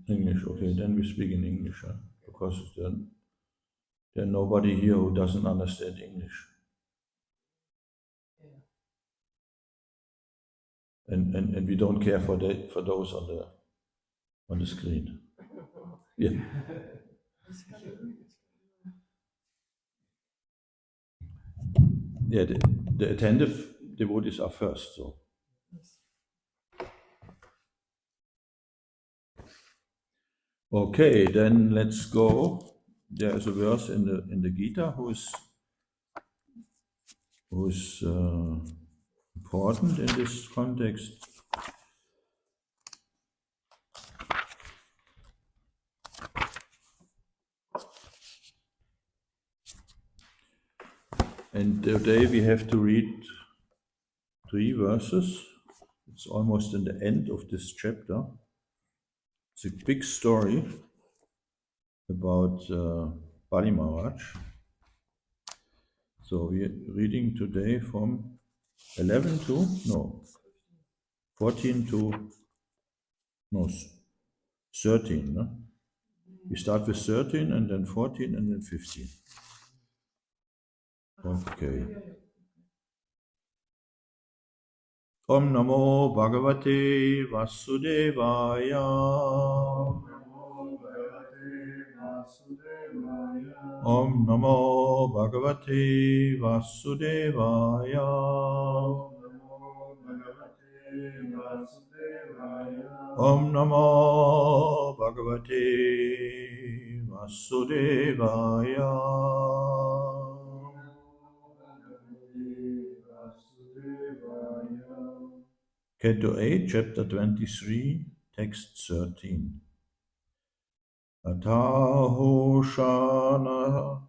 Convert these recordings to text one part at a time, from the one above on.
English, okay, then we speak in English, huh? Because there's nobody here who doesn't understand English. And we don't care for those on the screen. Yeah. Yeah, the attentive devotees are first, so. Okay, then let's go. There is a verse in the Gita who is important in this context. And today we have to read 3 verses. It's almost in the end of this chapter. It's a big story about Bali Maharaj. So we're reading today from 11 to, no, 14 to, no, 13. No? We start with 13 and then 14 and then 15. Okay. Om Namo Bhagavate Vasudevaya. Om Namo Bhagavate Vasudevaya. Om Namo Bhagavate Vasudevaya. Canto 8, Chapter 23, Text 13. Ataho Shana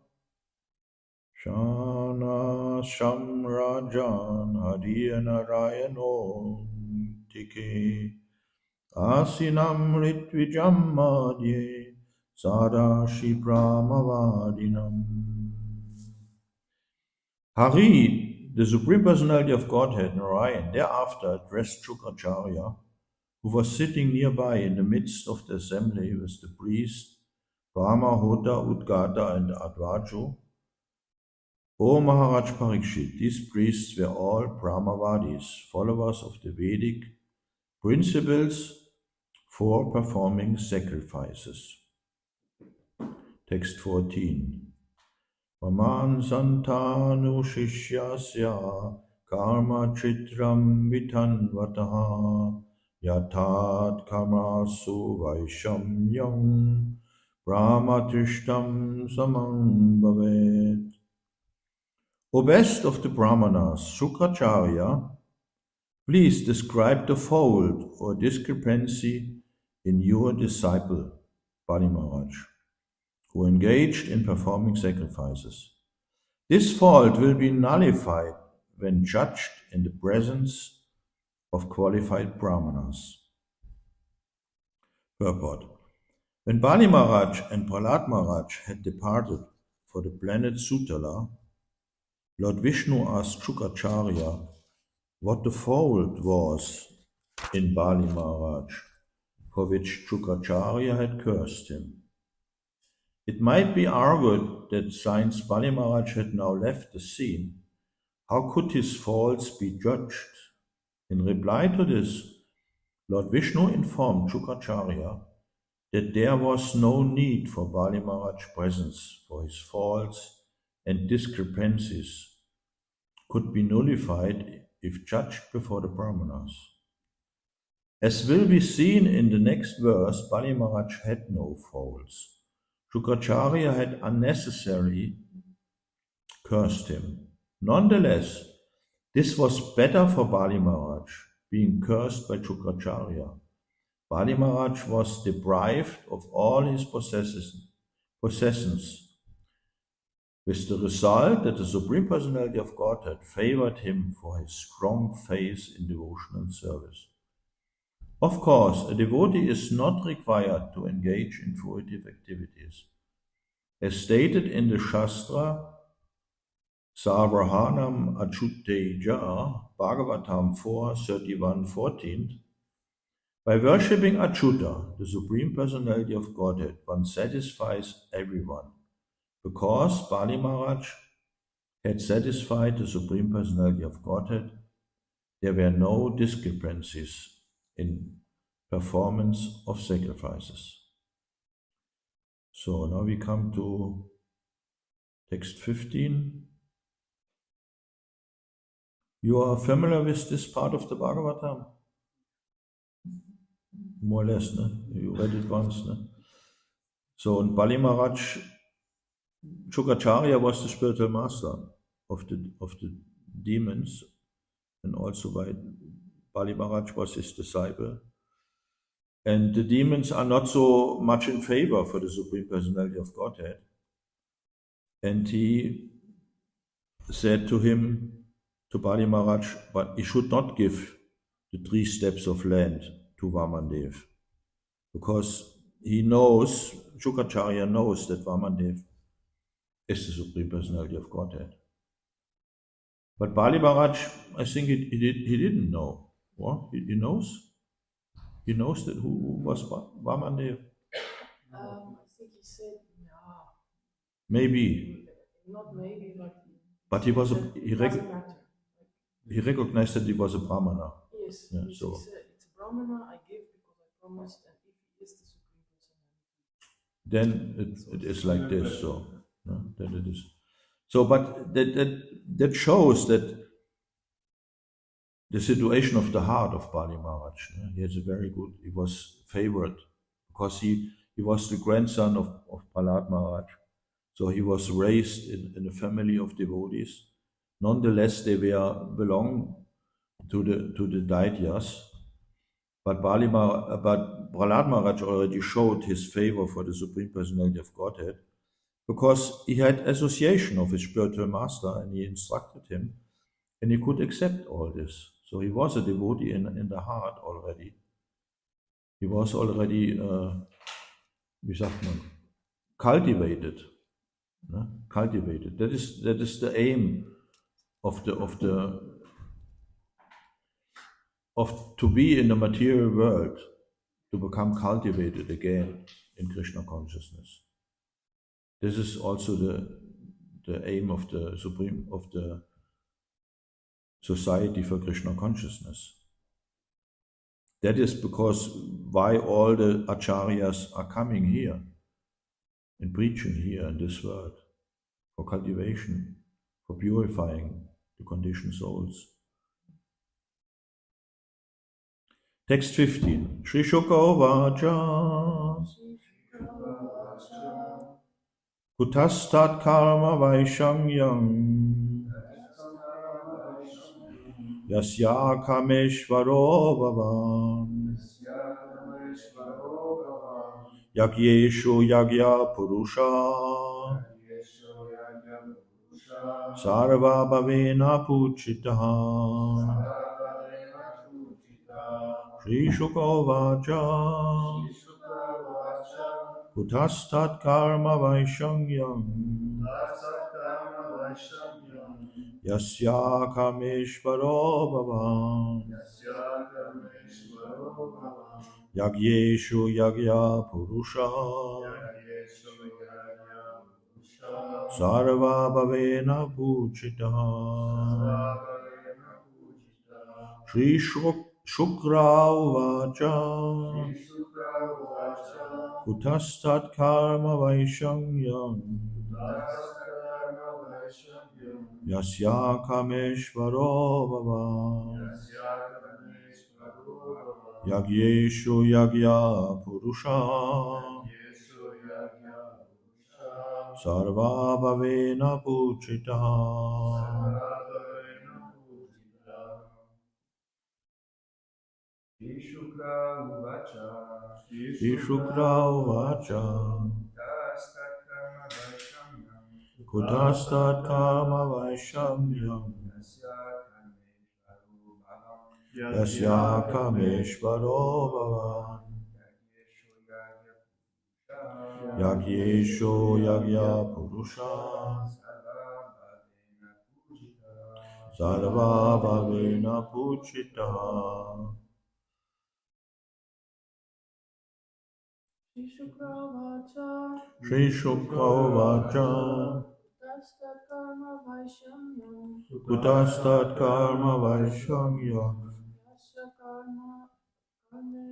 Shamrajan Hariyanarayano Tike Asinam Ritvijam Madhye Sadashi Brahmavadinam. Hari, the Supreme Personality of Godhead, Narayan, thereafter addressed Shukracharya, who was sitting nearby in the midst of the assembly with the priest Brahma, Hota, Udgata, and Advaju. O Maharaj Parikshit, these priests were all Brahmavadis, followers of the Vedic principles for performing sacrifices. Text 14. Maman santanu shishyasya karma chitram vitanvataha yatat kamasu vaishamyam brahmatishtam samam bhavet. O best of the Brahmanas, Shukracharya, please describe the fault or discrepancy in your disciple, Bali Maharaj, who engaged in performing sacrifices. This fault will be nullified when judged in the presence of qualified Brahmanas. Purport. When Bali Maharaj and Prahlad Maharaj had departed for the planet Sutala, Lord Vishnu asked Shukracharya what the fault was in Bali Maharaj, for which Shukracharya had cursed him. It might be argued that since Bali Maharaj had now left the scene, how could his faults be judged? In reply to this, Lord Vishnu informed Shukracharya that there was no need for Bali Maharaj's presence, for his faults and discrepancies could be nullified if judged before the Brahmanas. As will be seen in the next verse, Bali Maharaj had no faults. Shukracharya had unnecessarily cursed him. Nonetheless, this was better for Bali Maharaj, being cursed by Shukracharya. Bali Maharaj was deprived of all his possessions, with the result that the Supreme Personality of Godhead favored him for his strong faith in devotional service. Of course, a devotee is not required to engage in fruitive activities. As stated in the Shastra, Sarvahanam Achutteja, Bhagavatam 4:31-14, By worshipping Achyuta, the Supreme Personality of Godhead, one satisfies everyone, because Bali Maharaj had satisfied the Supreme Personality of Godhead. There were no discrepancies in performance of sacrifices. So now we come to text 15. You are familiar with this part of the Bhagavatam? More or less, no? You read it once, no? So, and Bali Maharaj, Shukracharya was the spiritual master of the demons, and also by Bali Maharaj was his disciple. And the demons are not so much in favor for the Supreme Personality of Godhead. And he said to him, to Bali Maharaj, but he should not give the 3 steps of land to Vamandev, because he knows, Shukracharya knows that Vamandev is the Supreme Personality of Godhead. But Bali Maharaj, I think he didn't know. What? He knows? He knows that who was Vamandev? I think he said, yeah. Maybe. Not maybe, but he was a, he, doesn't matter. he recognized that he was a Brahmana. Yes, Yeah, yes, so he said, it's a Brahmana, I give because I promised, and if he is the Supreme Personality. then it is like this. So then it is. So, but that shows that the situation of the heart of Bali Maharaj. He has a very good. He was favored because he was the grandson of Prahlad Maharaj. So he was raised in a family of devotees. Nonetheless, they belong to the Daityas. But but Prahlad Maharaj already showed his favor for the Supreme Personality of Godhead, because he had association of his spiritual master and he instructed him, and he could accept all this. So he was a devotee in the heart already. He was already, wie sagt man, cultivated. Cultivated. That is the aim of to be in the material world, to become cultivated again in Krishna consciousness. This is also the aim of the Supreme, of the Society for Krishna Consciousness. That is because why all the acharyas are coming here and preaching here in this world, for cultivation, for purifying the conditioned souls. Text 15. Shri Shuka Vaja Kutastat Karma Vaishamyam Yasya Kameshvaro Bhavan Yagyeshu Yagya Purusha Sarva Bhavena Puchitaha. Shri Shuka Vacha Kutastat Karma Vaishamyam Yasya Kameshvaro Bhavan Yagyeshu Yagya Purusha Sarva Bhavena Puchitaha. Shri Shukra Uvacha Kutastat Karma Vaishamyam Yasya Kameshvaro Bhavan Yagyeshu Yagya Purusha Sarva Bhavena Puchitaha. Shri Shukra Uvacha Kutastat Karma Vaishamyam Yasya Kameshvaro Bhavan Yagyesho Yagya Purusha Sarva Bhavena Puchitaha. Shukra Shri Shukra Vacha Tastat karma vaishamyam Kutastat Karma Vaishangya Yasya karma karme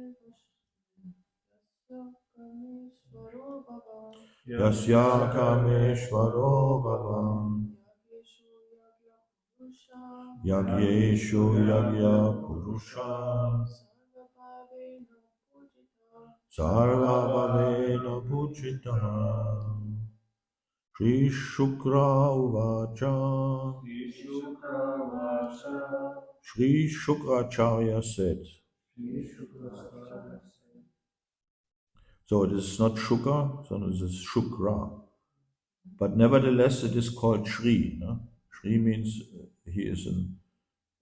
Yasya karmeshvaro bhava Yasya Kameshvaro Bhavan Yagyeshu yagya purusha Yagyeshu Yagya Purusha Sarvabhavena pujita Sarva Bhavena Pujita Shri Shukra Uvacha Shri Shukracharya said. So it is not Shukra, sondern it is Shukra. But nevertheless, it is called Shri. No? Shri means he is in,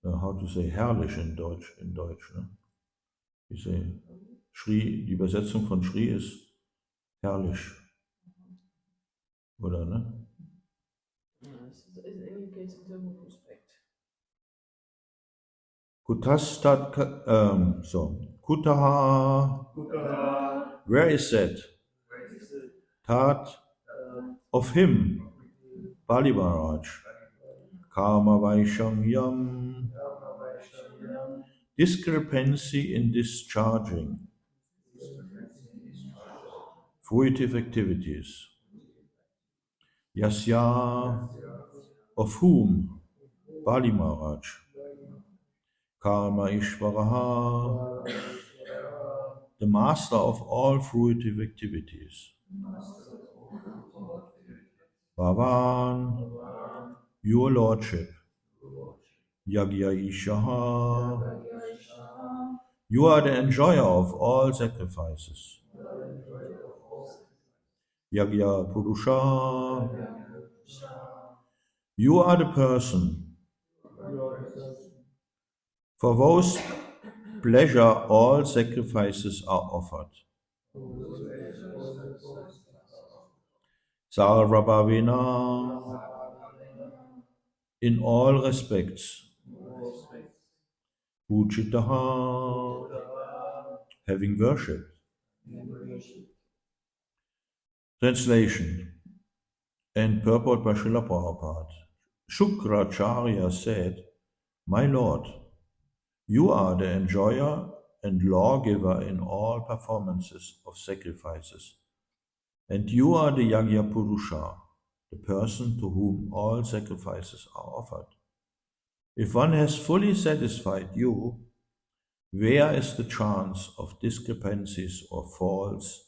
how to say, herrlich in Deutsch. Ne? You say Shri, die Übersetzung von Shri ist herrlich. Oder, ne? Yes, it indicates in terms of respect. Kutastat, Kutaha. Where is that? Tat of him, Bali Maharaj. Karma Vaishamyam. Discrepancy in discharging fruitive activities. Yasya, of whom? Bali Maharaj. Karma Ishvaraha, the master of all fruitive activities. Bhavan, your lordship. Yagya Ishaha, you are the enjoyer of all sacrifices. Yagya Purusha, you are the person for whose pleasure all sacrifices are offered. Sarvabhavina, in all respects. Pujitaha, having worshipped. Translation and purport by Srila Prabhupada. Shukracharya said, my Lord, you are the enjoyer and lawgiver in all performances of sacrifices, and you are the Yagya Purusha, the person to whom all sacrifices are offered. If one has fully satisfied you, where is the chance of discrepancies or faults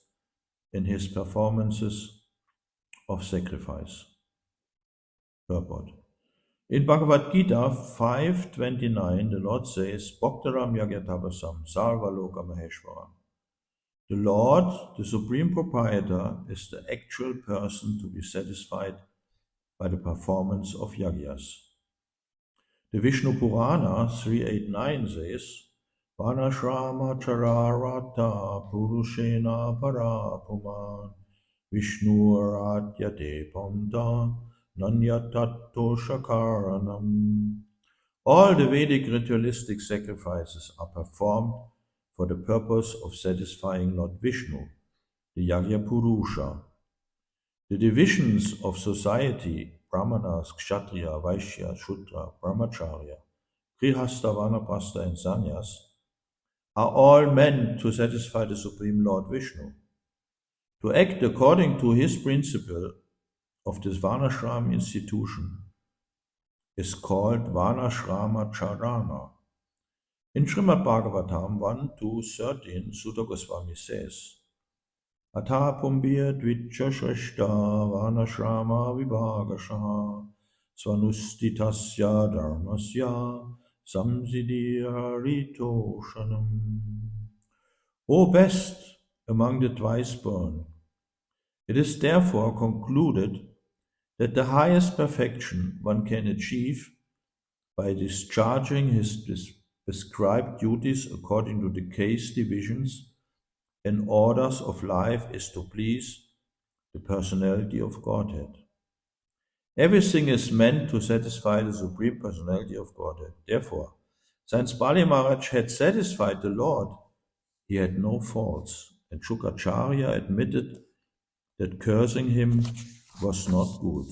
in his performances of sacrifice? Purport. In Bhagavad Gita 5.29, the Lord says, Bhaktaram Yagyatabasam Sarva Loka Maheshwaram. The Lord, the Supreme Proprietor, is the actual person to be satisfied by the performance of yagyas. The Vishnu Purana 389 says, Vanashrama chararata purushena parapuman Vishnu aratyate pamta nanyatato shakaranam. All the Vedic ritualistic sacrifices are performed for the purpose of satisfying Lord Vishnu, the Yagya Purusha. The divisions of society, Brahmanas, Kshatriya, Vaishya, Shudra, Brahmacharya, Grihastha, Vanaprastha, and Sannyas, are all meant to satisfy the Supreme Lord Vishnu. To act according to his principle of this Varnashram institution is called Varnashrama Charana. In Srimad Bhagavatam 1-13, Sutta Goswami says, Atha pumbya dvijja shreshta Varnashrama vibhagashaha Swanustitasya dharmasya samsiddhiharitoshanam. O best among the twice born, it is therefore concluded that the highest perfection one can achieve by discharging his prescribed duties according to the case divisions and orders of life is to please the personality of Godhead. Everything is meant to satisfy the Supreme Personality of Godhead. Therefore, since Bali Maharaj had satisfied the Lord, he had no faults And Shukracharya admitted that cursing him was not good.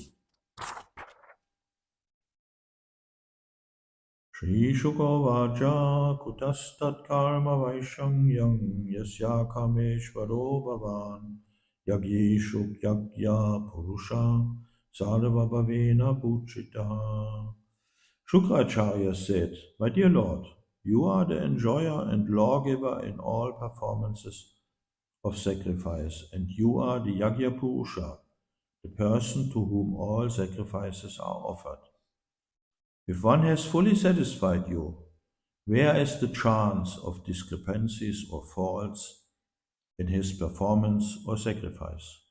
Shri Shukavaja kutastat karma vaishangyam yasya kameshvaro bhavan yagyeshu yagya purusha sarva bhavena puchita. Shukracharya said, My dear Lord, you are the enjoyer and lawgiver in all performances of sacrifice, and you are the Yagya Purusha, the person to whom all sacrifices are offered. If one has fully satisfied you, where is the chance of discrepancies or faults in his performance or sacrifice?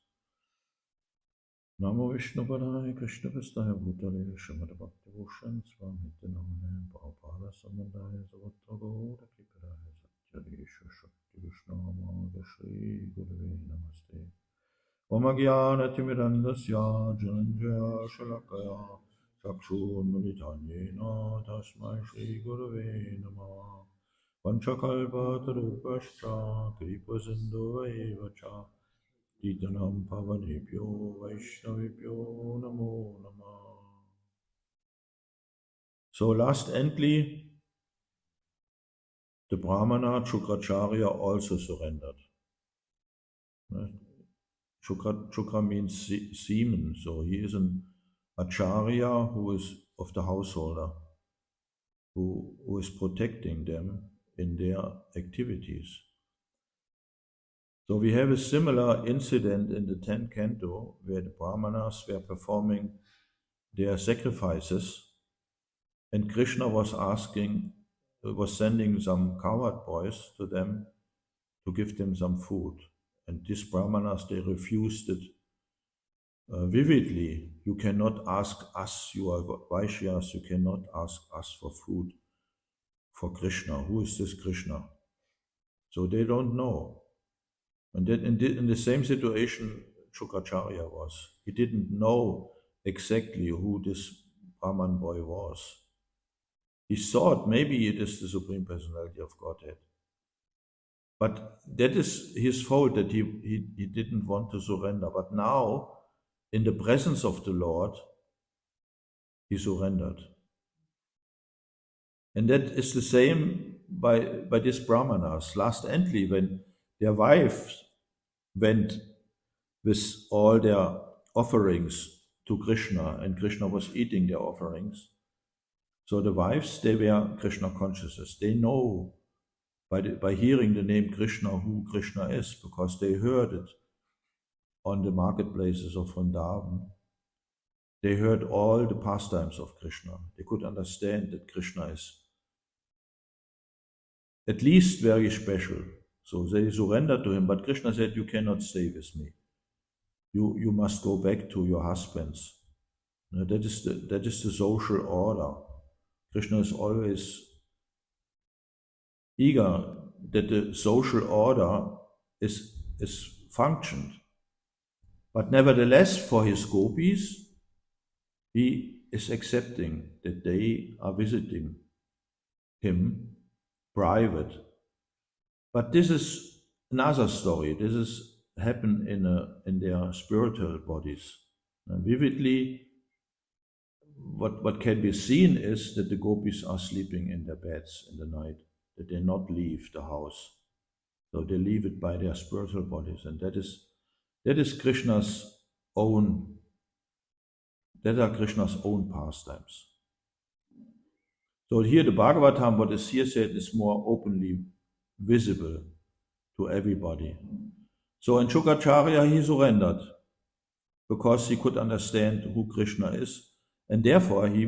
Namo Vishnu Padaya Krishna Prasthaya Bhutale Shamata Bhakti Bhushan Swami Tinamane Prabhupada Samandaya Zavatra Gaura Kiparaya Satyadesha Shakti Vishnu Amada Shri Gurave Namaste Om Jnanatirandasya Jananjaya Shalakaya Chakshurmilitanyena Tasmai Shri Gurave Namah Panchakalpatarupascha Kripasinduvaevacha Titanam Pavanebhyo Vaishnavibhyo Namo Namah. So lastly, the Brahmana Shukracharya also surrendered. Shukra means semen, so he is an acharya who is of the householder, who is protecting them in their activities. So we have a similar incident in the 10th canto where the Brahmanas were performing their sacrifices and Krishna was sending some cowherd boys to them to give them some food. And these Brahmanas, they refused it vividly. You cannot ask us, you are Vaishyas, you cannot ask us for food for Krishna. Who is this Krishna? So they don't know. And then in the same situation, Shukracharya was. He didn't know exactly who this Brahman boy was. He thought maybe it is the Supreme Personality of Godhead. But that is his fault that he didn't want to surrender. But now, in the presence of the Lord, he surrendered. And that is the same by these Brahmanas. Lastly, when their wives went with all their offerings to Krishna, and Krishna was eating their offerings. So the wives, they were Krishna consciousness. They know by hearing the name Krishna who Krishna is, because they heard it on the marketplaces of Vrindavan. They heard all the pastimes of Krishna. They could understand that Krishna is at least very special. So they surrendered to him, but Krishna said, you cannot stay with me. You must go back to your husbands. That is the social order. Krishna is always eager that the social order is functioned. But nevertheless, for his gopis, he is accepting that they are visiting him private. But this is another story. This is happen in their spiritual bodies. And vividly, what can be seen is that the gopis are sleeping in their beds in the night, that they not leave the house. So they leave it by their spiritual bodies, and that is Krishna's own. That are Krishna's own pastimes. So here the Bhagavatam, what is here said, is more openly visible to everybody. So in Shukracharya he surrendered because he could understand who Krishna is, and therefore he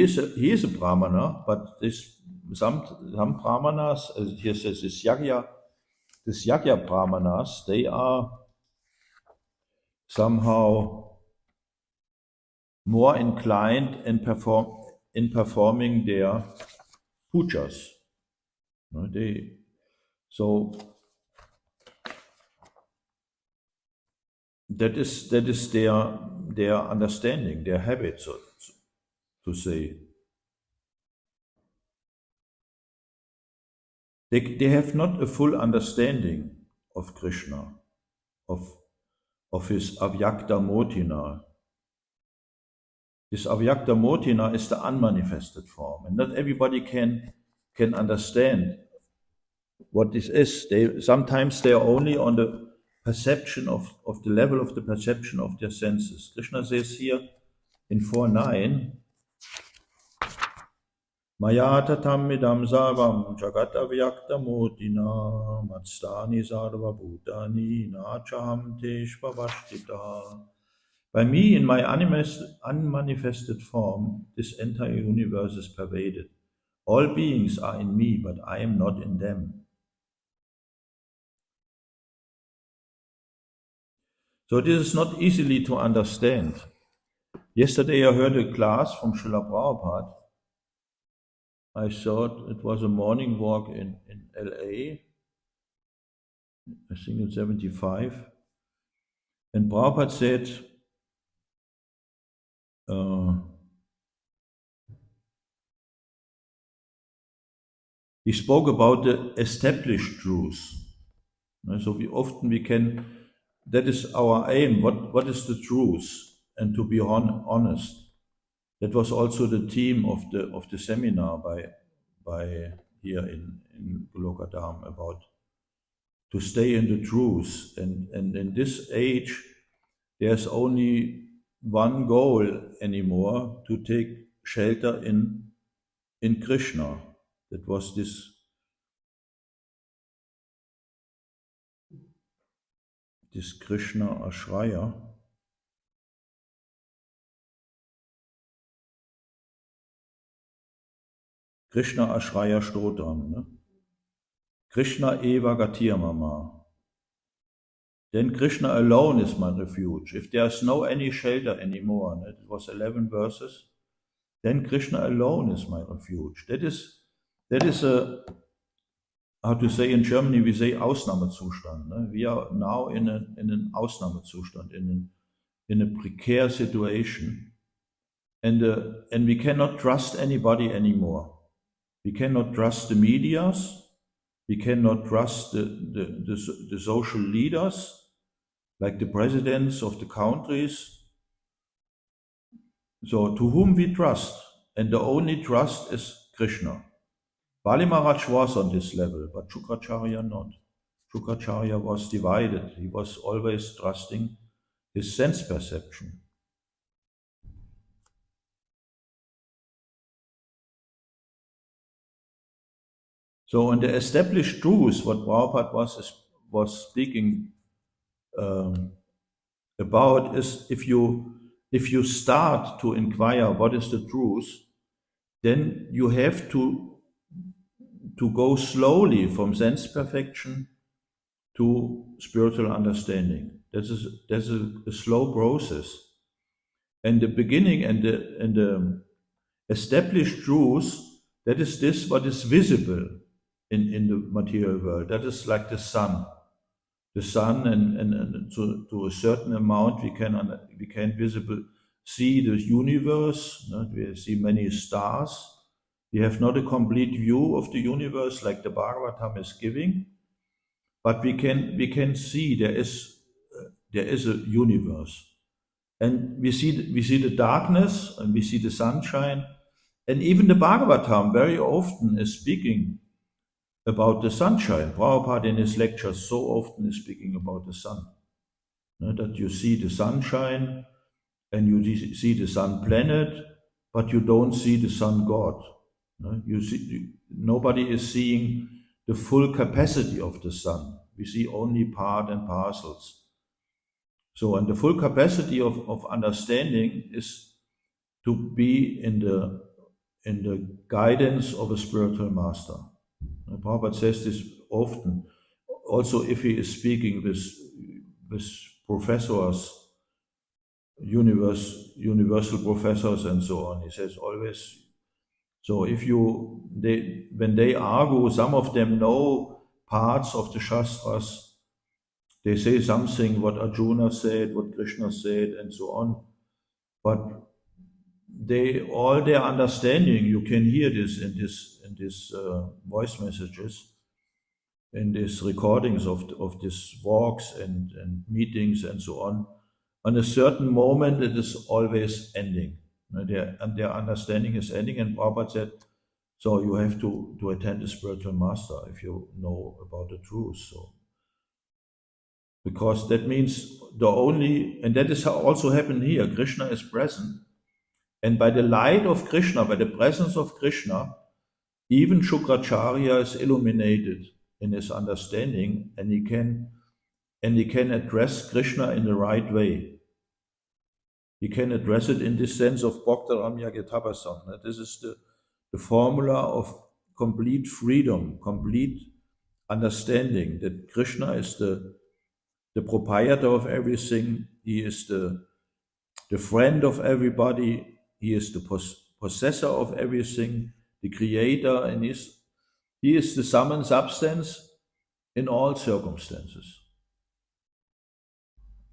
is a Brahmana, but some Brahmanas, here says this Yagya Brahmanas, they are somehow more inclined in performing their pujas. So that is their understanding, their habit, so to say. They have not a full understanding of Krishna, of his Avyakta Motina. This Avyakta Motina is the unmanifested form, and not everybody can understand what this is. Sometimes they are only on the perception of the level of the perception of their senses. Krishna says here in 4:9, Maya tatam idam sarvam jagat avyakta motina matstani sarva bhutani nachaham teshvavashtita. By me, in my unmanifested form, this entire universe is pervaded. All beings are in me, but I am not in them. So this is not easily to understand. Yesterday I heard a class from Srila Prabhupada. I thought it was a morning walk in LA, I think in 75. And Prabhupada said, he spoke about the established truths. So we can, that is our aim, what is the truth? And to be honest. That was also the theme of the seminar by here in Golokadam, about to stay in the truth. And in this age, there's only one goal anymore, to take shelter in Krishna. That was this Krishna Ashraya. Krishna Ashraya Stotram. Ne? Krishna Eva Gatir Mama. Then Krishna alone is my refuge. If there's no any shelter anymore, it was 11 verses, then Krishna alone is my refuge. That is a, how to say in Germany, we say Ausnahmezustand. Ne? We are now in an Ausnahmezustand, in a precarious situation, and we cannot trust anybody anymore. We cannot trust the medias. We cannot trust the social leaders, like the presidents of the countries. So to whom we trust, and the only trust is Krishna. Bali Maharaj was on this level, but Shukracharya not. Shukracharya was divided. He was always trusting his sense perception. So in the established truth, what Prabhupada was speaking about is, if you start to inquire what is the truth, then you have to go slowly from sense perfection to spiritual understanding. That's a slow process. And the beginning and the established truth, that is this what is visible in the material world. That is like the sun. The sun, and to a certain amount we can visible see the universe. We see many stars. We have not a complete view of the universe like the Bhagavatam is giving, but we can see there is a universe, and we see the darkness and we see the sunshine, and even the Bhagavatam very often is speaking about the sunshine. Prabhupada in his lectures so often is speaking about the sun. That you see the sunshine and you see the sun planet, but you don't see the sun God. Nobody is seeing the full capacity of the sun. We see only part and parcels. So, and the full capacity of understanding is to be in the guidance of a spiritual master. Prabhupada says this often, also if he is speaking with professors, universal professors and so on. He says always, so when they argue, some of them know parts of the Shastras, they say something what Arjuna said, what Krishna said, and so on, but all their understanding, you can hear this in this voice messages, in these recordings of these walks and meetings and so on a certain moment it is always ending. Their understanding is ending, and Prabhupada said, so you have to attend a spiritual master if you know about the truth. So because that means and that is how also happened here. Krishna is present, and by the light of Krishna, by the presence of Krishna, even Shukracharya is illuminated in his understanding, and he can address Krishna in the right way. He can address it in this sense of Bhakta Ramya Getabasam. This is the formula of complete freedom, complete understanding that Krishna is the proprietor of everything. He is the friend of everybody. He is the possessor of everything, the creator, and he is the sum and substance in all circumstances.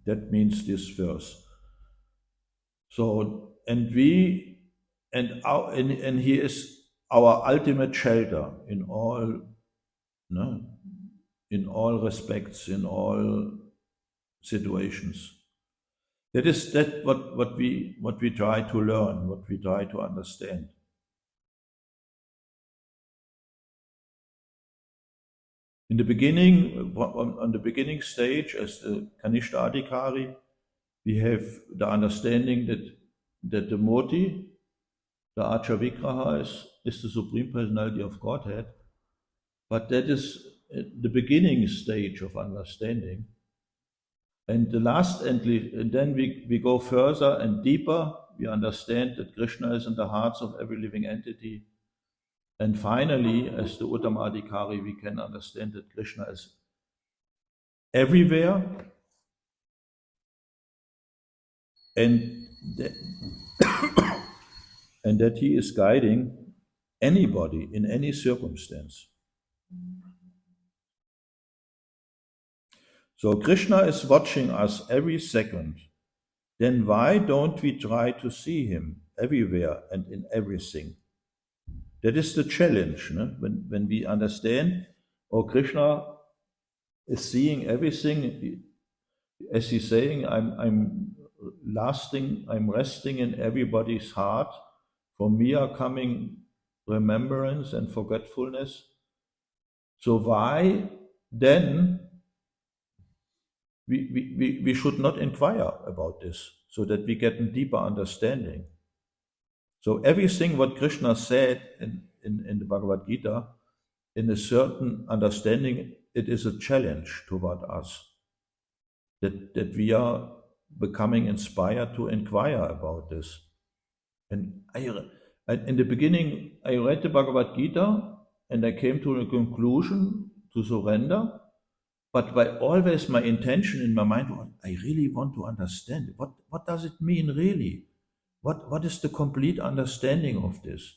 That means this verse. So, and he is our ultimate shelter in all, no, in all respects, in all situations. That is what we try to learn, what we try to understand. In the beginning, on the beginning stage, as the Kanishta Adhikari, we have the understanding that the Murti, the Acha Vigraha, is the Supreme Personality of Godhead, but that is the beginning stage of understanding. And then we go further and deeper. We understand that Krishna is in the hearts of every living entity. And finally, as the Uttama Adhikari, we can understand that Krishna is everywhere, and that he is guiding anybody in any circumstance. So Krishna is watching us every second. Then why don't we try to see him everywhere and in everything? That is the challenge. No? When we understand, oh, Krishna is seeing everything, as he's saying, I'm resting in everybody's heart. From me are coming remembrance and forgetfulness. So why then we should not inquire about this, so that we get a deeper understanding. So everything what Krishna said in the Bhagavad Gita, in a certain understanding, it is a challenge toward us, that we are becoming inspired to inquire about this. And in the beginning, I read the Bhagavad Gita, and I came to a conclusion to surrender. But by always my intention in my mind was, I really want to understand it. What does it mean really? What is the complete understanding of this?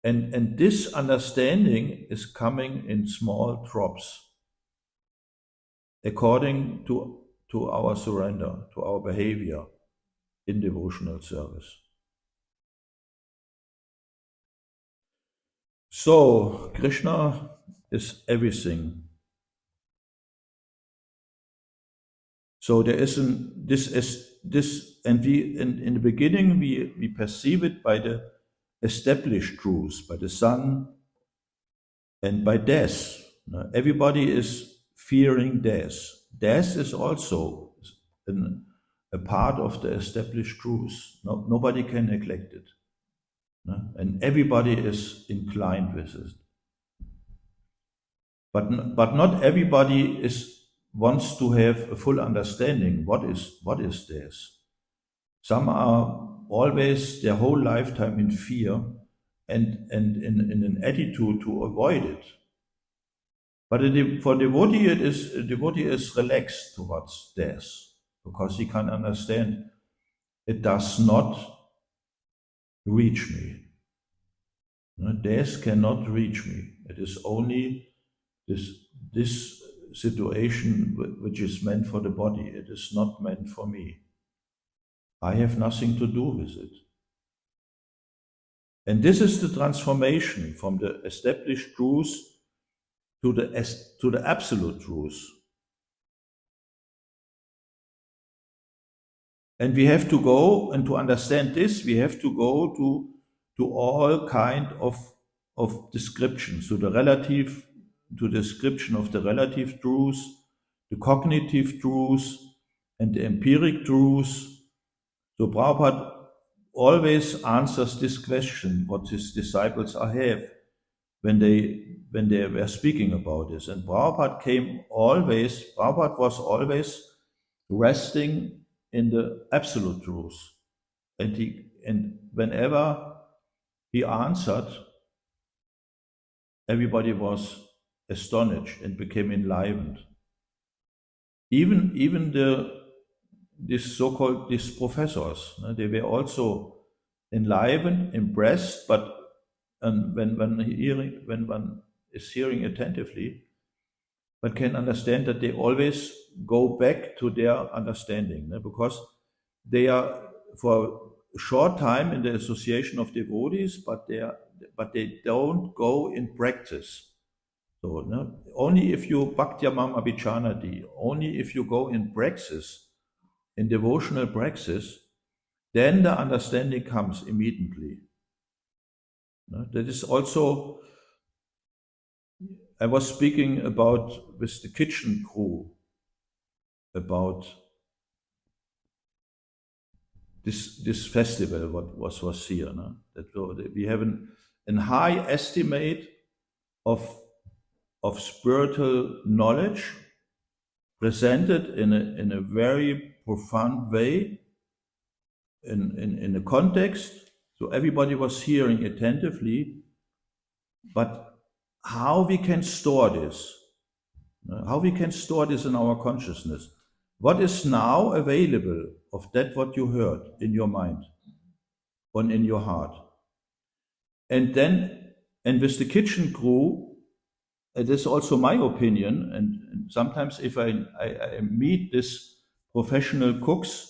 And this understanding is coming in small drops, according to our surrender, to our behavior in devotional service. So Krishna is everything. So there is this, and we in the beginning we perceive it by the established truths, by the sun and by death. Everybody is fearing death. Death is also a part of the established truths. Nobody can neglect it. And everybody is inclined with it. But not everybody wants to have a full understanding what is this. Some are always their whole lifetime in fear and in an attitude to avoid it. But for devotee, devotee is relaxed towards death, because he can understand it does not reach me. Death cannot reach me. It is only this situation which is meant for the body. It is not meant for me. I have nothing to do with it. And this is the transformation from the established truths to the absolute truth. And we have to go, and to understand this, we have to go to all kind of descriptions, to the relative, to description of the relative truth, the cognitive truth, and the empiric truth. So Prabhupada always answers this question, what his disciples have when they were speaking about this. And Prabhupada was always resting in the absolute truth. And whenever he answered, everybody was astonished and became enlivened. Even these so-called these professors, they were also enlivened, impressed, but when one is hearing attentively, one can understand that they always go back to their understanding, because they are for a short time in the association of devotees, but they don't go in practice. So only if you bhaktyamam abhichanati, only if you go in praxis, in devotional praxis, then the understanding comes immediately. That is also, I was speaking about with the kitchen crew about this festival what was here. That we have an high estimate of spiritual knowledge presented in a very profound way in a context. So everybody was hearing attentively, but how we can store this, how we can store this in our consciousness. What is now available of that what you heard in your mind and in your heart? And with the kitchen crew, it is also my opinion, and sometimes if I meet these professional cooks,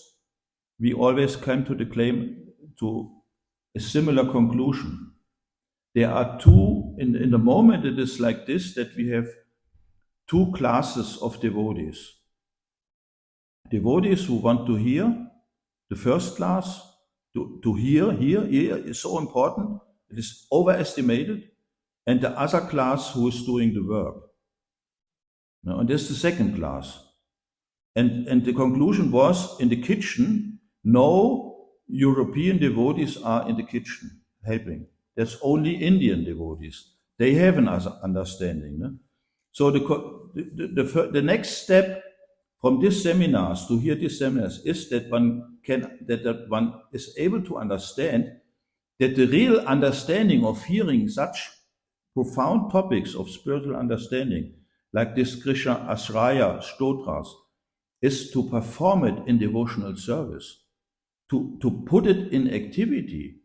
we always come to the claim to a similar conclusion. There are two, in the moment it is like this, that we have two classes of devotees. Devotees who want to hear, the first class, to hear is so important, it is overestimated, and the other class who is doing the work. And this is the second class. And the conclusion was, in the kitchen, no European devotees are in the kitchen helping. There's only Indian devotees. They have an understanding. So the next step from these seminars, to hear these seminars, is that one is able to understand that the real understanding of hearing such profound topics of spiritual understanding, like this Krishna Ashraya Stotras, is to perform it in devotional service, to put it in activity,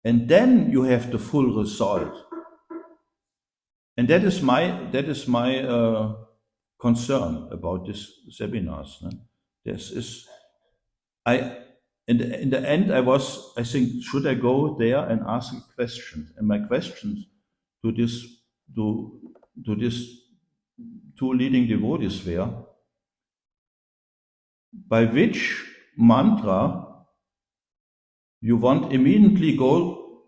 and then you have the full result. And that is my concern about these seminars. This is in the end I think, should I go there and ask questions? And my questions to this two leading devotees were, by which mantra you want immediately go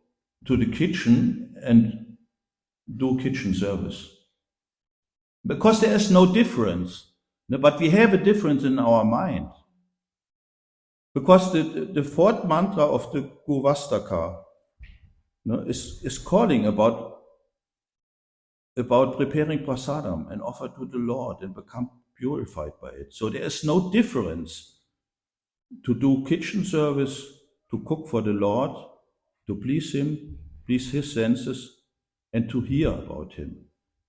to the kitchen and do kitchen service. Because there is no difference, but we have a difference in our mind. Because the fourth mantra of the Gurvastaka is calling about preparing prasadam and offer to the Lord and become purified by it. So there is no difference to do kitchen service, to cook for the Lord, to please Him, please His senses, and to hear about Him.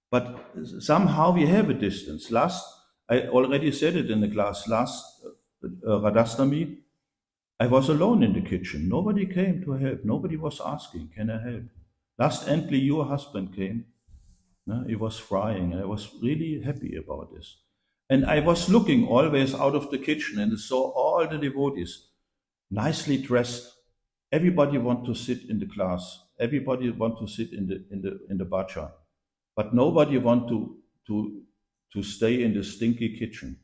But somehow we have a distance. I already said it in the class, last Radhastami, I was alone in the kitchen. Nobody came to help. Nobody was asking, can I help? Last Endly, your husband came. He was frying, and I was really happy about this. And I was looking always out of the kitchen and saw all the devotees nicely dressed. Everybody want to sit in the class. Everybody want to sit in the bhaja. but nobody want to stay in the stinky kitchen.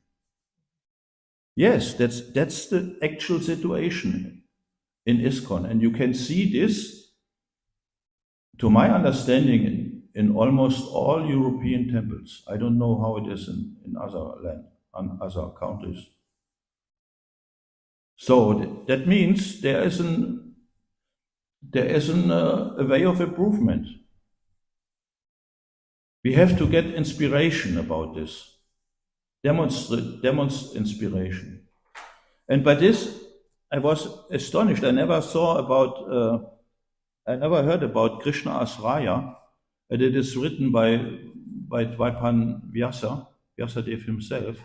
Yes, that's the actual situation in ISKCON, and you can see this, to my understanding, in almost all European temples. I don't know how it is in other countries. So that means there is a way of improvement. We have to get inspiration about this. Demonstrate inspiration. And by this, I was astonished. I never heard about Krishna as Raya, and it is written by Dvaipan Vyasadeva himself.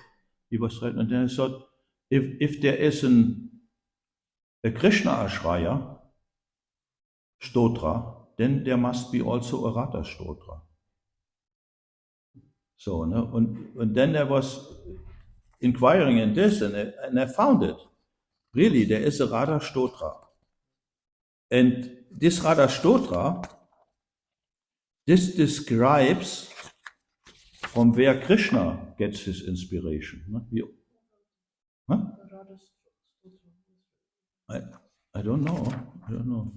He was written, and then I thought, if there is a Krishna as Raya stotra, then there must be also a Radha stotra. So, no, and then I was inquiring in this, and I found it. Really, there is a Radha stotra. And this Radha stotra, this describes from where Krishna gets his inspiration. Huh? I don't know. I don't know.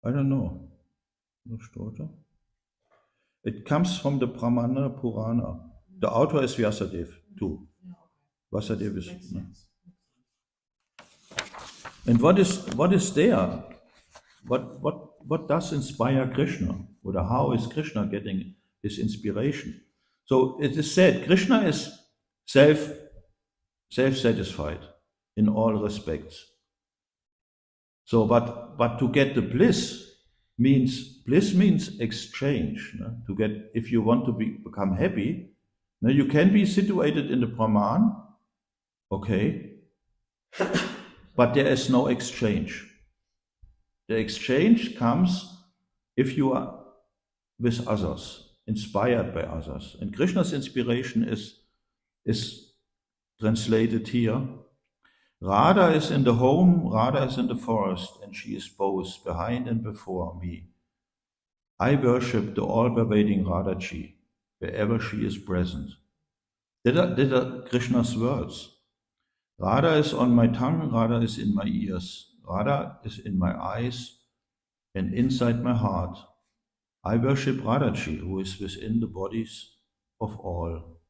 I don't know. No stotra. It comes from the Brahmana Purana. The author is Vyasadeva too. Vyasadeva is. No? And what is there? What does inspire Krishna? Or how is Krishna getting his inspiration? So it is said Krishna is self-satisfied in all respects. So, but to get the bliss means exchange. No? To get, if you want to become happy, no, you can be situated in the Brahman, okay, but there is no exchange. The exchange comes if you are with others, inspired by others. And Krishna's inspiration is translated here. Radha is in the home, Radha is in the forest, and she is both behind and before me. I worship the all-pervading Radhaji, wherever she is present. These are Krishna's words. Radha is on my tongue, Radha is in my ears, Radha is in my eyes and inside my heart. I worship Radhaji, who is within the bodies of all.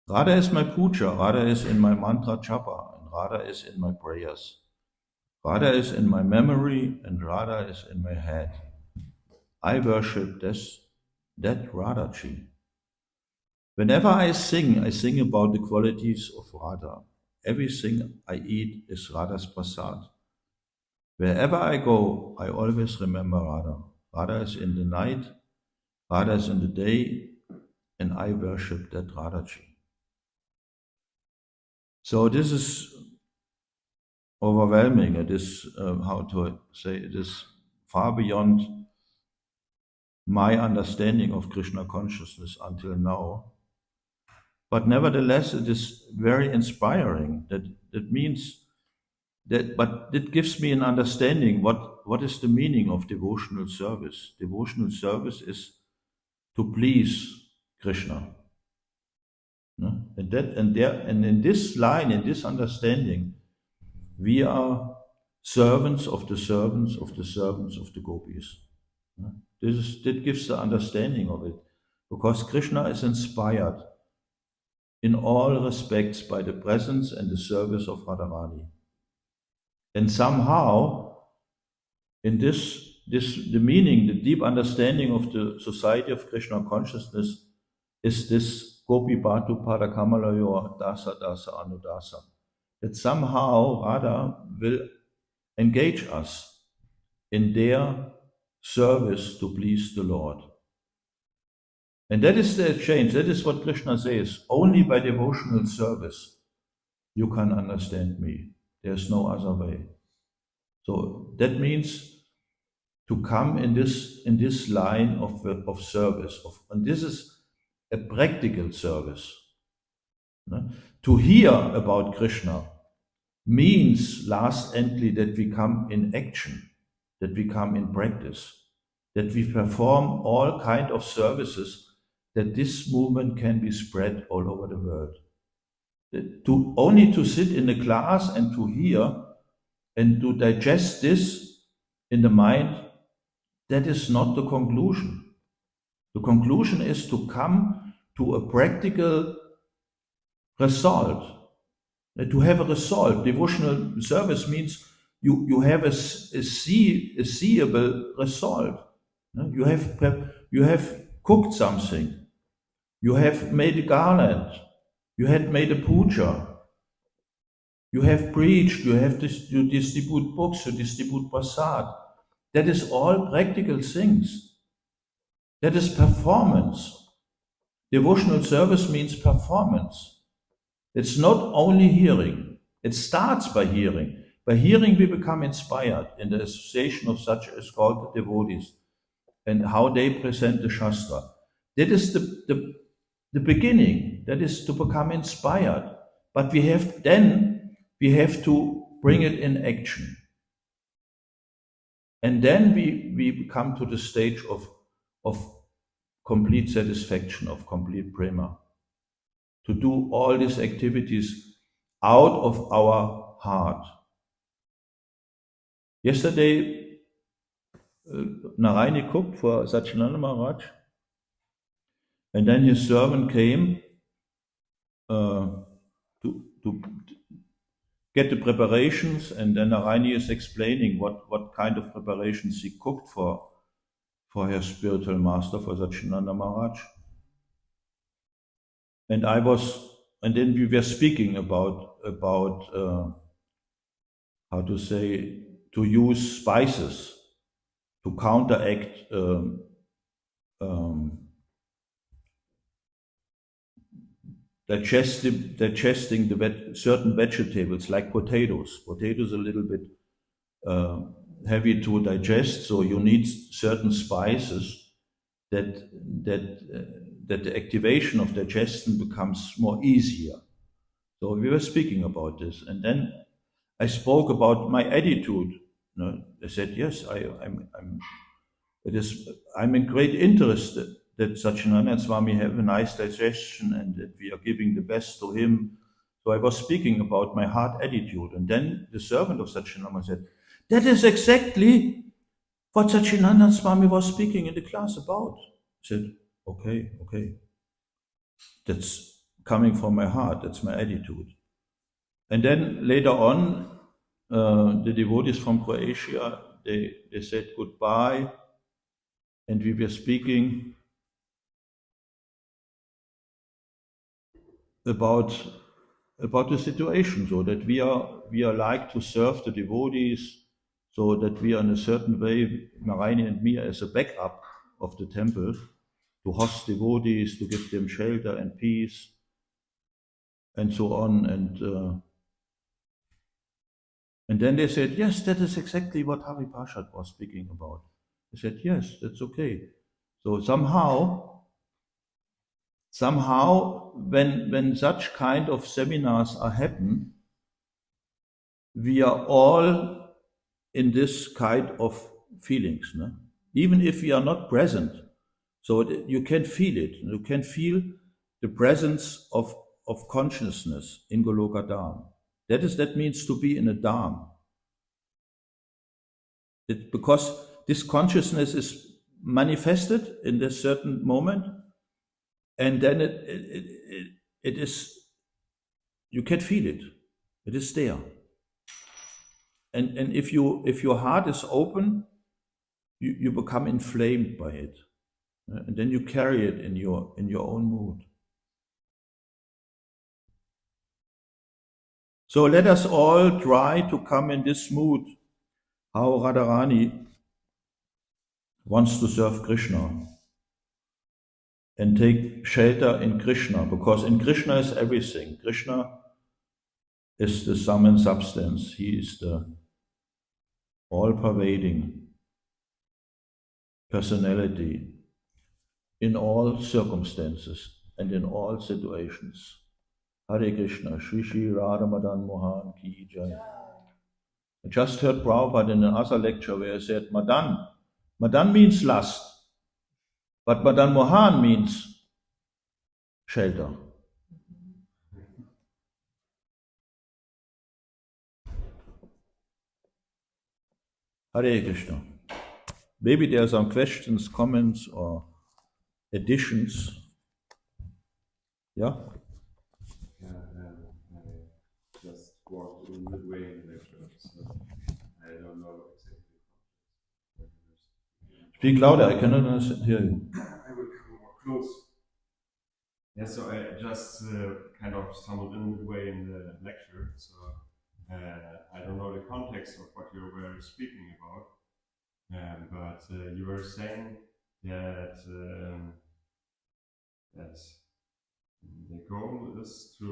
Radha is my puja, Radha is in my mantra japa, and Radha is in my prayers. Radha is in my memory, and Radha is in my head. I worship that Radhaji. Whenever I sing about the qualities of Radha. Everything I eat is Radha's prasad. Wherever I go, I always remember Radha. Radha is in the night, Radha is in the day, and I worship that Radhaji. So this is overwhelming. It is, how to say, it is far beyond my understanding of Krishna consciousness until now. But nevertheless, it is very inspiring. That means that, but it gives me an understanding what is the meaning of devotional service. Devotional service is to please Krishna. No? And in this line, in this understanding, we are servants of the servants of the servants of the gopis. No? That gives the understanding of it, because Krishna is inspired in all respects by the presence and the service of Radharani. And somehow, in the meaning, the deep understanding of the society of Krishna consciousness is this Gopi Bhatu Padakamalayo Dasa Dasa Anudasa. That somehow Radha will engage us in their service to please the Lord. And that is the exchange. That is what Krishna says. Only by devotional service you can understand me. There's no other way. So that means to come in this line of service. And this is a practical service. Ne? To hear about Krishna means last endly that we come in action, that we come in practice, that we perform all kind of services, that this movement can be spread all over the world. To only to sit in a class and to hear and to digest this in the mind, that is not the conclusion. The conclusion is to come to a practical result. To have a result. Devotional service means you have a seeable result. You have cooked something. You have made a garland. You had made a puja. You have preached. You distribute books. You distribute prasad. That is all practical things. That is performance. Devotional service means performance. It's not only hearing. It starts by hearing. By hearing, we become inspired in the association of such as called devotees and how they present the Shastra. That is the beginning. That is to become inspired. But we have to bring it in action. And then we come to the stage of complete satisfaction, of complete prema, to do all these activities out of our heart. Yesterday, Narayani cooked for Satchidananda Maharaj, and then his servant came to get the preparations, and then Narayani is explaining what kind of preparations he cooked for his spiritual master, for Satchidananda Maharaj. And then we were speaking about how to say, to use spices to counteract digesting certain vegetables like potatoes. Potatoes are a little bit heavy to digest, so you need certain spices that the activation of digestion becomes more easier. So we were speaking about this, and then I spoke about my attitude. I said, yes, I'm in great interest that Satchidananda Swami have a nice digestion and that we are giving the best to him. So I was speaking about my heart attitude, and then the servant of Satchidananda said, that is exactly what Satchidananda Swami was speaking in the class about. I said, okay, that's coming from my heart, that's my attitude. And then later on, the devotees from Croatia, they said goodbye, and we were speaking about the situation, so that we are like to serve the devotees, so that we are in a certain way, Narayani and me, as a backup of the temple, to host devotees, to give them shelter and peace, and so on. And then they said, yes, that is exactly what Hari Parshad was speaking about. They said, yes, that's okay. So somehow, when such kind of seminars are happen, we are all in this kind of feelings, no? Even if we are not present. So you can feel it. You can feel the presence of consciousness in Goloka Dham. That means to be in a Dham. Because this consciousness is manifested in this certain moment, and then it is, you can feel it. It is there. And if your heart is open, you become inflamed by it. And then you carry it in your own mood. So let us all try to come in this mood, how Radharani wants to serve Krishna and take shelter in Krishna, because in Krishna is everything. Krishna is the sum and substance. He is the all-pervading personality in all circumstances and in all situations. Hare Krishna, Shri Shri Radha Madan Mohan Ki Jai. Jai. I just heard Prabhupada in another lecture where he said, Madan. Madan means lust, but Madan Mohan means shelter. Hare Krishna. Maybe there are some questions, comments, or additions. Yeah? Yeah, I just walked in midway in the lecture, so I don't know exactly. Speak louder, I cannot hear you. I will come more close. Yeah, so I just kind of stumbled in midway in the lecture, so I don't know the context of what you were speaking about, but you were saying that that the goal is to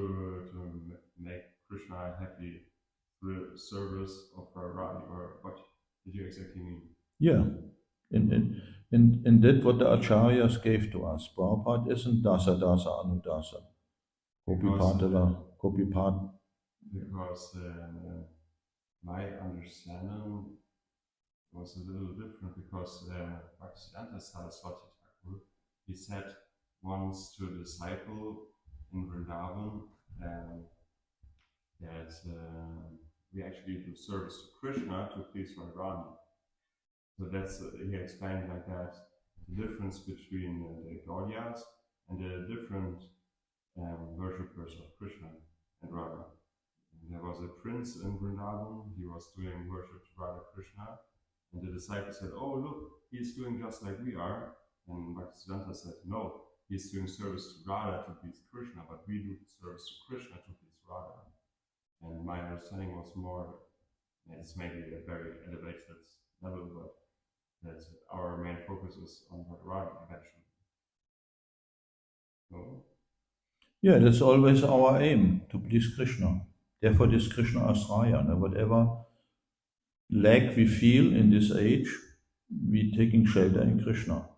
make Krishna happy through the service of Radha, or what did you exactly mean? Yeah. In that what the acharyas gave to us. Prabhupada isn't dasa dasa anudasa. Gopipat. Because my understanding was a little different, because Bhaktisiddhanta Saraswati Thakur, he said once to a disciple in Vrindavan that we actually do service to Krishna to please Radharani. So that's, he explained like that, the difference between the Gaudiyas and the different worshippers of Krishna and Radha. There was a prince in Vrindavan, he was doing worship to Radha Krishna, and the disciple said, oh look, he's doing just like we are. And Bhaktisiddhanta said, no, he's doing service to Radha to please Krishna, but we do service to Krishna to please Radha. And my understanding was more, it's maybe a very elevated level, but that our main focus is on Radha eventually. No? Yeah, that's always our aim, to please Krishna. Therefore, this Krishna Asraya, whatever lack we feel in this age, we taking shelter in Krishna.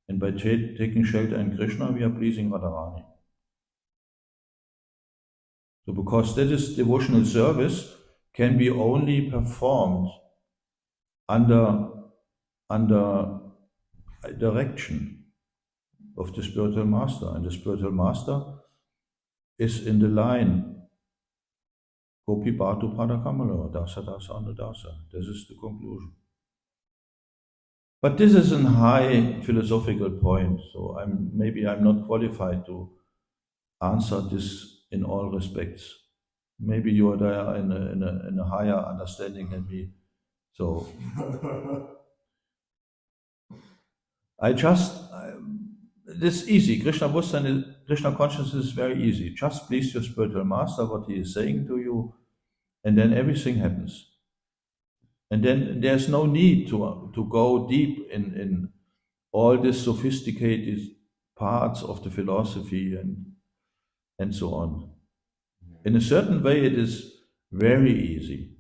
And by taking shelter in Krishna, we are pleasing Radharani. So because that is devotional service, can be only performed under direction of the spiritual master. And the spiritual master is in the line Gopi Bhatu Padakamala, Dasa Dasa Anudasa. This is the conclusion. But this is a high philosophical point, so maybe I'm not qualified to answer this in all respects. Maybe you are there in a higher understanding than me. So this is easy. Krishna consciousness is very easy. Just please your spiritual master, what he is saying to you, and then everything happens. And then there's no need to go deep in all these sophisticated parts of the philosophy and so on. In a certain way, it is very easy.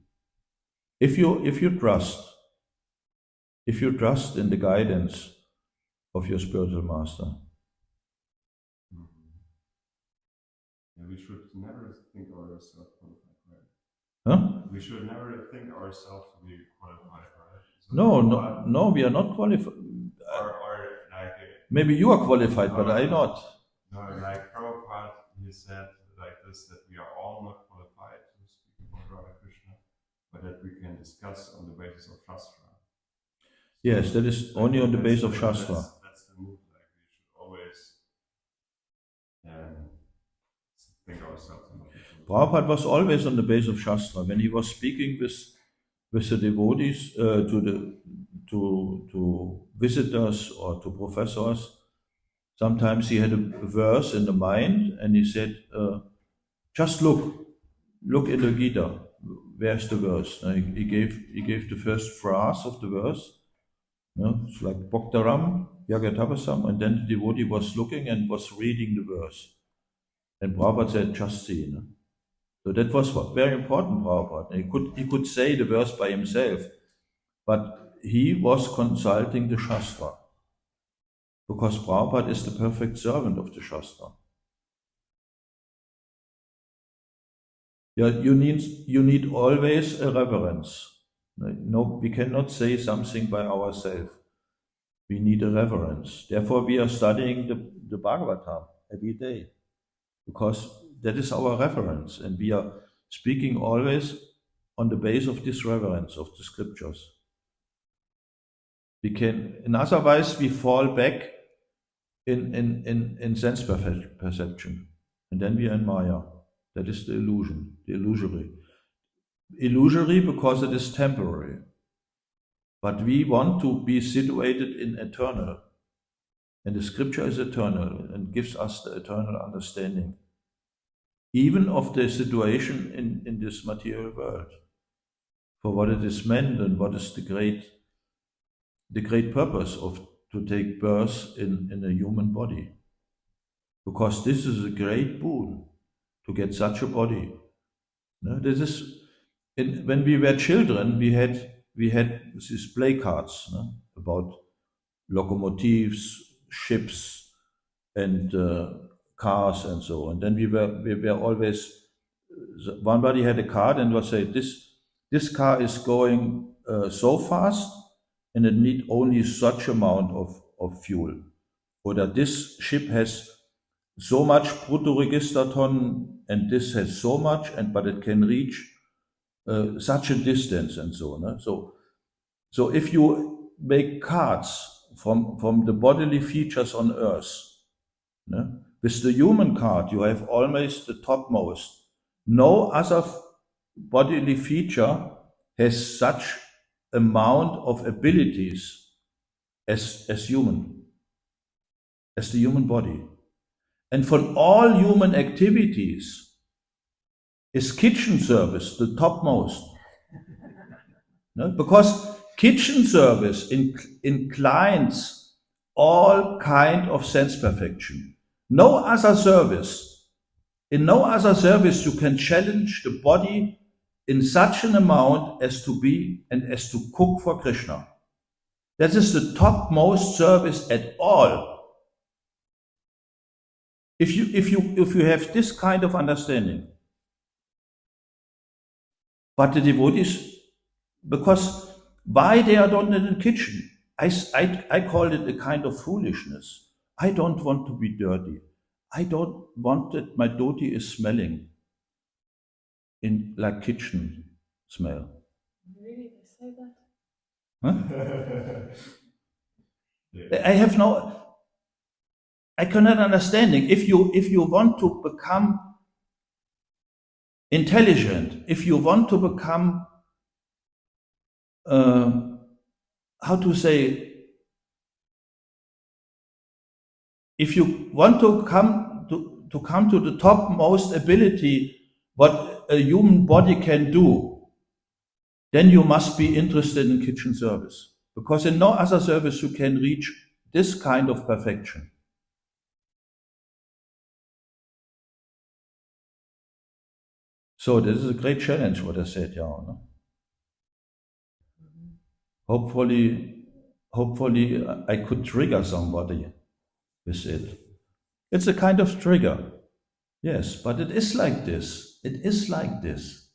If you trust in the guidance of your spiritual master. Yeah, we should never think ourselves qualified, right? Huh? We should never think ourselves to be qualified, right? So No, we are not qualified. Or like maybe you are qualified, but I not. No, like Prabhupada, he said like this, that we are all not qualified to speak about Radha Krishna, but that we can discuss on the basis of Shastra. Yes, that is only on the basis of Shastra. That's the move. Like we should always think ourselves. Prabhupada was always on the basis of Shastra. When he was speaking with the devotees, to visitors or to professors, sometimes he had a verse in the mind and he said, just look in the Gita. Where's the verse? He gave the first phrase of the verse. It's like Bhaktaram, Yagatapasam, and then the devotee was looking and was reading the verse. And Prabhupada said, just see. So that was very important, Prabhupada. He could say the verse by himself, but he was consulting the Shastra, because Prabhupada is the perfect servant of the Shastra. Yeah, you need always a reverence. No, we cannot say something by ourselves. We need a reverence. Therefore, we are studying the Bhagavatam every day because that is our reference, and we are speaking always on the base of this reverence of the scriptures. We can, in otherwise, we fall back in sense perception, and then we are in Maya. That is the illusion, the illusory. Illusory because it is temporary. But we want to be situated in eternal. And the scripture is eternal and gives us the eternal understanding, even of the situation in this material world, for what it is meant and what is the great purpose of to take birth in a human body. Because this is a great boon to get such a body. No, this is when we were children, we had these play cards, no, about locomotives, ships, and cars and so on. Then we were always one body had a card and would say this car is going so fast and it need only such amount of fuel, or that this ship has so much bruttoregisterton and this has so much and but it can reach such a distance and so on. No? So if you make cards from the bodily features on Earth, no? With the human card, you have always the topmost. No other bodily feature has such amount of abilities as human, as the human body. And for all human activities, is kitchen service the topmost. No? Because kitchen service inclines all kind of sense perfection. No other service, in no other service you can challenge the body in such an amount as to be and as to cook for Krishna. That is the topmost service at all. If you have this kind of understanding, but the devotees, because why they are not in the kitchen? I call it a kind of foolishness. I don't want to be dirty. I don't want that my dhoti is smelling in like kitchen smell. Really, they say that? Huh? Yeah. I cannot understanding. If you want to become intelligent, if you want to become uh, how to say, if you want to come to the topmost ability what a human body can do, then you must be interested in kitchen service, because in no other service you can reach this kind of perfection. So this is a great challenge what I said, yeah. No? Hopefully I could trigger somebody with it. It's a kind of trigger. Yes, but it is like this. It is like this.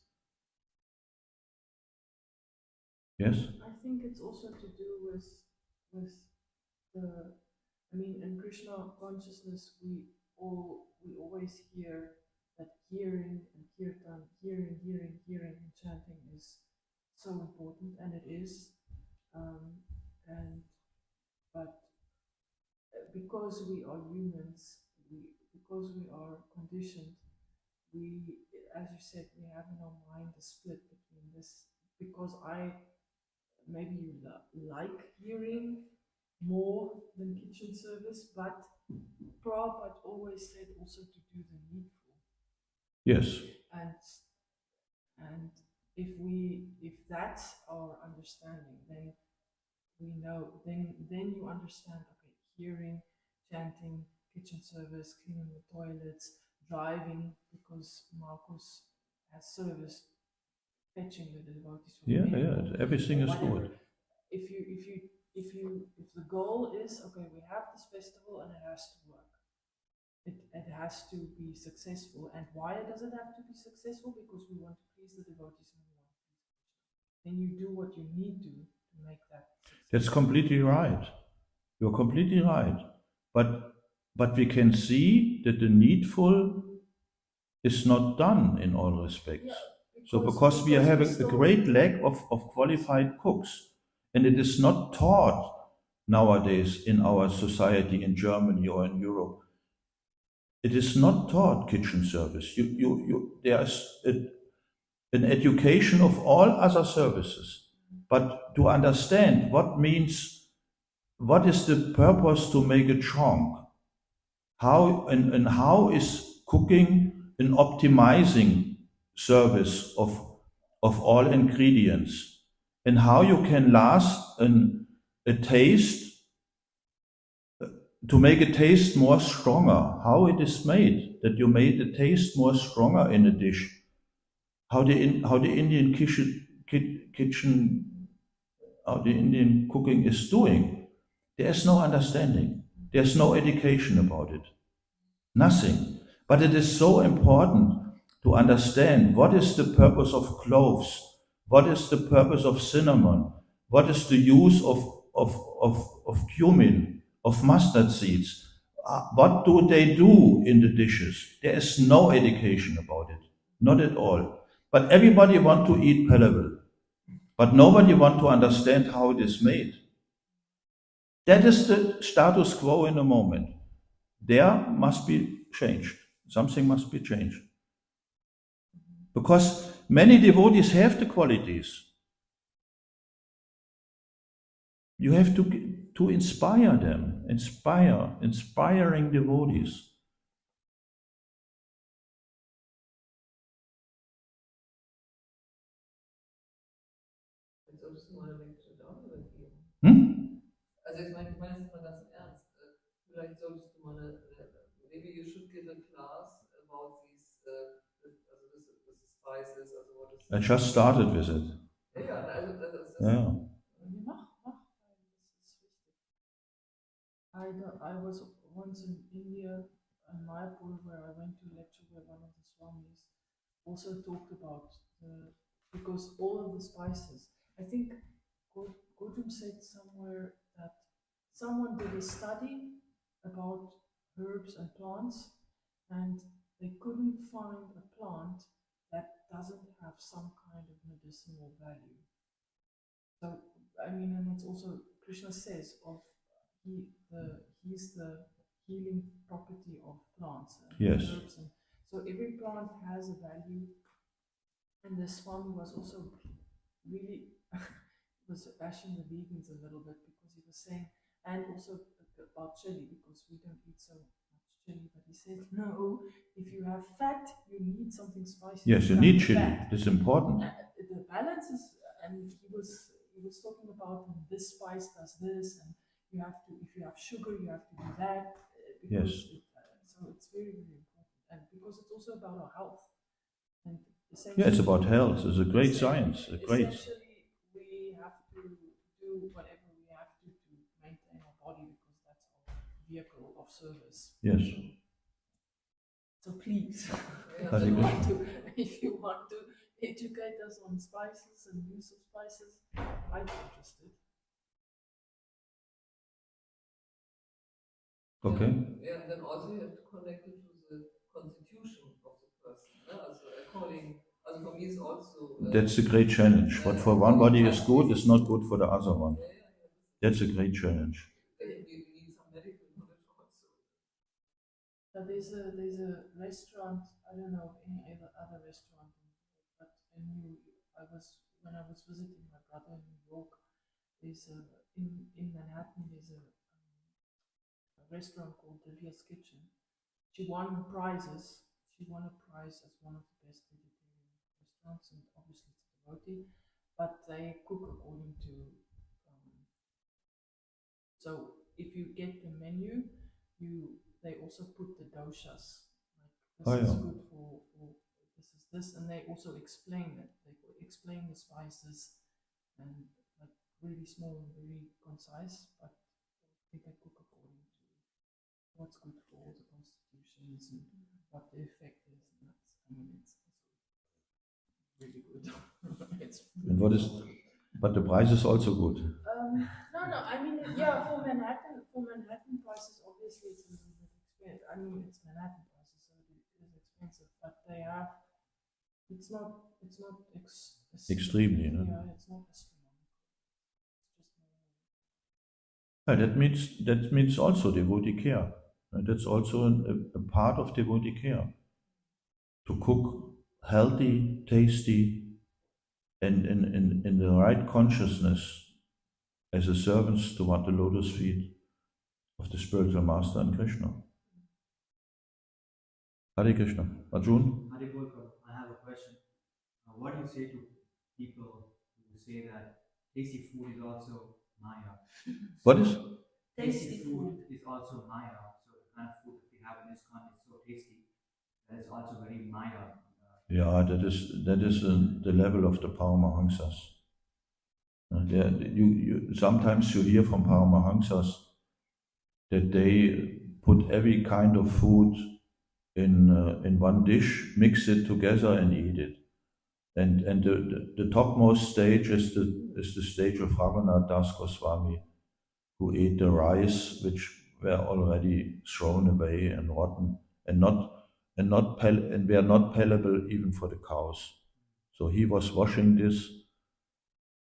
Yes? I think it's also to do with the, I mean, in Krishna consciousness, we always hear that hearing and kirtan, hearing and chanting is so important, and it is. And but because we are humans, because we are conditioned, we, as you said, we have in our mind a split between this. Because I maybe you like hearing more than kitchen service, but Prabhupada always said also to do the needful. Yes. And if that's our understanding, then we know, then you understand, okay, hearing, chanting, kitchen service, cleaning the toilets, driving, because Marcus has service, fetching the devotees from Yeah, the airport, yeah. Everything or is whatever. good. If the goal is, okay, we have this festival and it has to work, it has to be successful. And why does it have to be successful? Because we want to please the devotees and we want to please Krishna. Then you do what you need to make that successful. That's completely right. You're completely right. But we can see that the needful is not done in all respects. Yeah, So because we have we a still great need- lack of qualified cooks, and it is not taught nowadays in our society in Germany or in Europe. It is not taught kitchen service. There's an education of all other services, but to understand what is the purpose to make it strong, and how is cooking an optimizing service of all ingredients, and how you can last a taste, to make a taste more stronger, how it is made, that you made the taste more stronger in a dish, how the Indian kitchen, how the Indian cooking is doing. There's no understanding. There's no education about it. Nothing. But it is so important to understand what is the purpose of cloves, what is the purpose of cinnamon, what is the use of cumin, of mustard seeds. What do they do in the dishes? There is no education about it, not at all. But everybody want to eat palatable, but nobody want to understand how it is made. That is the status quo in the moment. There must be changed. Something must be changed. Because many devotees have the qualities. You have to inspire them, inspiring devotees. Solltest du mal eine Lecture auch übergeben? Hmm? Also ich meine es mal ganz im Ernst. Vielleicht solltest du mal maybe you should give a class about these, also this spices, also what is. I just started with it. Ja, also das ist. Yeah. Mach, das ist wichtig. I was once in India, in Mayapur, where I went to lecture where one of the swamis also talked about because all of the spices. I think Gautam said somewhere that someone did a study about herbs and plants, and they couldn't find a plant that doesn't have some kind of medicinal value. So I mean, and it's also Krishna says of he's the healing property of plants and Yes. herbs, and so every plant has a value. And the Swami was also really was bashing the vegans a little bit because he was saying, and also about chili because we don't eat so much chili. But he said, no, if you have fat, you need something spicy. Yes, to you cut need the chili. fat. It's important. The balance is, and he was talking about this spice does this, and you have to, if you have sugar, you have to do that. Because Yes. so it's very, very important, and because it's also about our health. And Yeah, it's about health. It's a great science. Great. Essentially, we have to do whatever we have to maintain our body because that's our vehicle of service. Yes. So please, Hare Krishna. if you want to educate us on spices and use of spices, I'm interested. Okay. Yeah, and then also you have to connect it to the constitution of the person. Also according, also for me is also. That's a great challenge. What for one body is good is not good for the other one. That's a great challenge. You need some medical knowledge also. But there's a restaurant. I don't know of any other restaurant, but I knew when I was visiting my brother in New York. There's in Manhattan. There's a restaurant called Divya's Kitchen. She won prizes. She won a prize as one of the best vegetarian restaurants, and obviously it's a devotee. But they cook according to. So if you get the menu, they also put the doshas. Like this is good for this is this, and they also explain it. They explain the spices, and like really small and very concise, but they cook according to what's good for all the constitutions and what the effect is. And that's, I mean, it's really good. It's And what is, but the price is also good. no, I mean, yeah, for Manhattan prices, obviously it's a little bit expensive. I mean, it's Manhattan prices, so it is expensive, but they have, it's not Extremely, no? yeah, it's not astronomical. It's just normal. That means also devotee care. And that's also a part of devotee care. To cook healthy, tasty, and in the right consciousness as a servants to what the lotus feet of the spiritual master and Krishna. Hare Krishna. Arjun? Hare Bol Prabhu, I have a question. What do you say to people who say that tasty food is also Maya? What is? Tasty food is also Maya. So the kind of food that we have in ISKCON is so tasty that it's also very Maya. Yeah, that is the level of the Paramahamsas. Sometimes you hear from Paramahamsas that they put every kind of food in one dish, mix it together and eat it. And the topmost stage is the stage of Raghunath Das Goswami, who ate the rice which were already thrown away and rotten and were not palatable even for the cows. So he was washing this,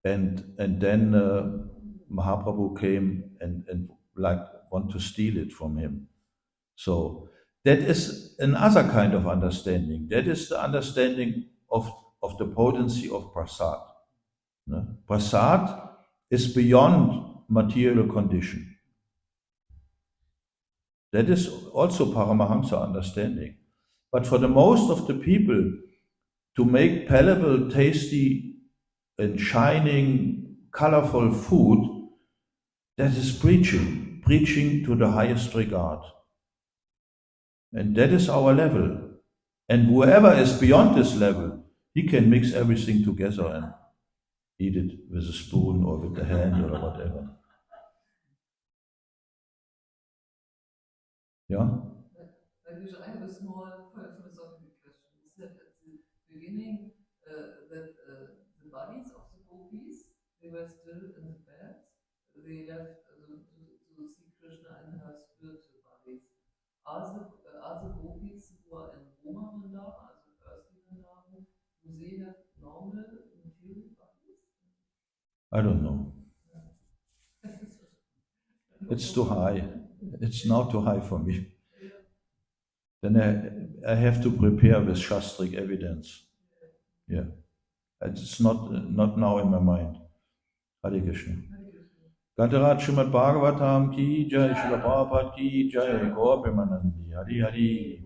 and then Mahaprabhu came and like want to steal it from him. So that is another kind of understanding. That is the understanding of the potency of prasad. No? Prasad is beyond material condition. That is also Paramahamsa understanding. But for the most of the people, to make palatable, tasty, and shining, colorful food, that is preaching to the highest regard. And that is our level. And whoever is beyond this level, he can mix everything together and eat it with a spoon or with the hand or whatever. Yeah? I have a small philosophical question. You said at the beginning that the bodies of the gopis, they were still in the beds. They left to see Krishna in her spiritual bodies. Are the gopis who are in Roma Vrindavan, as the earthly Vrindavan, do they have normal material bodies? I don't know. It's too high. It's now too high for me. Then I have to prepare with Shastric evidence. Yeah. It's not now in my mind. Hare Krishna. Gandharaj Srimad Bhagavatam ki jai, Srila Prabhupada ki jai, Gaur Premanandi. Hari Hari.